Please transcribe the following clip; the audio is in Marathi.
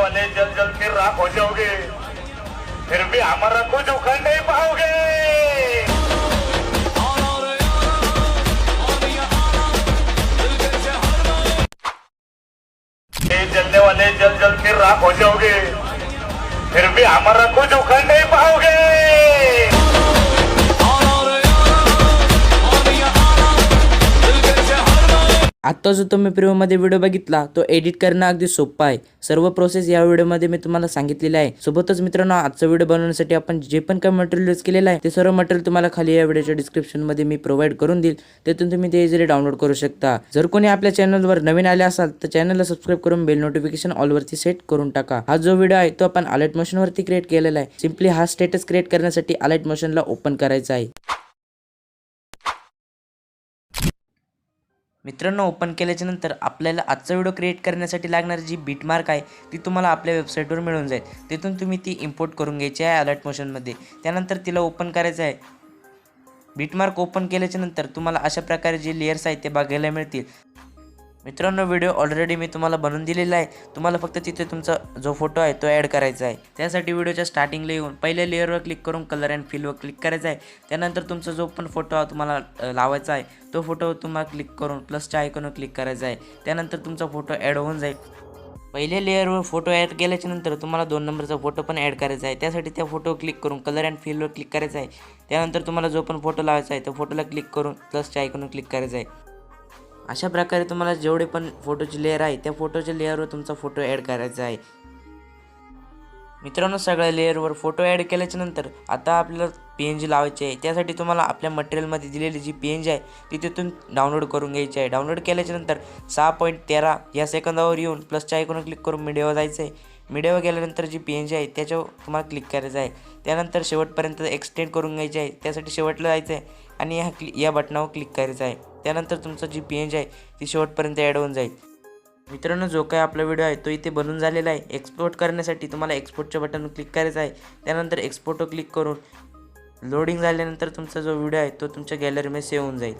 वाले जल जल के राख हो जाओगे, फिर भी हमारा कुछ उखड़ नहीं पाओगे। जलने वाले जल जल के राख हो जाओगे, फिर भी हमारा कुछ उखड़ नहीं पाओगे। आत्ता जो तुम्ही प्रिव्ह्यूमध्ये व्हिडिओ बघितला तो एडिट करणं अगदी सोपं आहे। सर्व प्रोसेस या व्हिडिओमध्ये मी तुम्हाला सांगितलेली आहे। सोबतच मित्रांनो, आजचा व्हिडिओ बनवण्यासाठी आपण जे पण काही मटेरियल यूज केलेलं आहे ते सर्व मटेरियल तुम्हाला खाली या व्हिडिओच्या डिस्क्रिप्शन मध्ये मी प्रोव्हाइड करून देईल, तेथून तुम्ही ते इझिली डाउनलोड करू शकता। जर कोणी आपल्या चॅनलवर नवीन आले असाल तर चॅनलला सबस्क्राइब करून बेल नोटिफिकेशन ऑल वरती सेट करून टाका। हा जो व्हिडिओ आहे तो आपण अलाइट मोशन वरती क्रिएट केलेला आहे। सिंपली हा स्टेटस क्रिएट करण्यासाठी अलाइट मोशनला ओपन करायचा आहे। मित्रांनो, ओपन केल्याच्या नंतर आपल्याला आजचा व्हिडिओ क्रिएट करण्यासाठी लागणारी जी बीटमार्क आहे ती तुम्हाला आपल्या वेबसाईटवर मिळून जाईल। तिथून तुम्ही ती इम्पोर्ट करून घ्यायची आहे अलाइट मोशनमध्ये। त्यानंतर तिला ओपन करायचं आहे। बीटमार्क ओपन केल्याच्या नंतर तुम्हाला अशा प्रकारे जे लेयर्स आहेत ते बघायला मिळतील। मित्रांनो, व्हिडिओ ऑलरेडी मी तुम्हाला बनवून दिलेला आहे। तुम्हाला फक्त तिथे तुमचा जो फोटो आहे तो ॲड करायचा आहे। त्यासाठी व्हिडिओच्या स्टार्टिंगला येऊन पहिल्या लेअरवर क्लिक करून कलर अँड फिलवर क्लिक करायचं आहे। त्यानंतर तुमचा जो पण फोटो तुम्हाला लावायचा आहे तो फोटो तुम्हाला क्लिक करून प्लसच्या आयकॉनवर क्लिक करायचा आहे। त्यानंतर तुमचा फोटो ॲड होऊन जाईल। पहिल्या लेअरवर फोटो ॲड केल्याच्या नंतर तुम्हाला 2 नंबरचा फोटो पण ॲड करायचा आहे। त्यासाठी त्या फोटो क्लिक करून कलर अँड फिलवर क्लिक करायचा आहे। त्यानंतर तुम्हाला जो पण फोटो लावायचा आहे त्या फोटोला क्लिक करून प्लसच्या आयकॉनवर क्लिक करायचं आहे। अशा प्रकारे तुम्हाला जेवढे पण फोटोची लेअर आहे त्या फोटोच्या लेअरवर तुमचा फोटो ॲड करायचा आहे। मित्रांनो, सगळ्या लेअरवर फोटो ॲड केल्याच्या नंतर आता आपल्याला PNG लावायची आहे। त्यासाठी तुम्हाला आपल्या मटेरियलमध्ये दिलेली जी PNG आहे ती तिथून डाउनलोड करून घ्यायची आहे। डाउनलोड केल्याच्या नंतर 6.13 या सेकंदावर येऊन प्लसच्या आयकॉनवर क्लिक करून मीडियावर जायचं आहे। मीडियावर गेल्यानंतर जी PNG आहे त्याच्यावर तुम्हाला क्लिक करायचं आहे। त्यानंतर शेवटपर्यंत एक्सटेंड करून घ्यायची आहे। त्यासाठी शेवटला जायचं आहे आणि या बटनावर क्लिक करायचं आहे। त्यानंतर तुमचं जी PNG आहे ती शेवटपर्यंत ॲड होऊन जाईल। मित्रांनो, जो काही आपला व्हिडिओ आहे तो इथे बनून झालेला आहे। एक्सपोर्ट करण्यासाठी तुम्हाला एक्सपोर्टच्या बटनवर क्लिक करायचं आहे। त्यानंतर एक्सपोर्टवर क्लिक करून लोडिंग झाल्यानंतर तुमचा जो व्हिडिओ आहे तो तुमच्या गॅलरीमध्ये सेव्ह होऊन जाईल।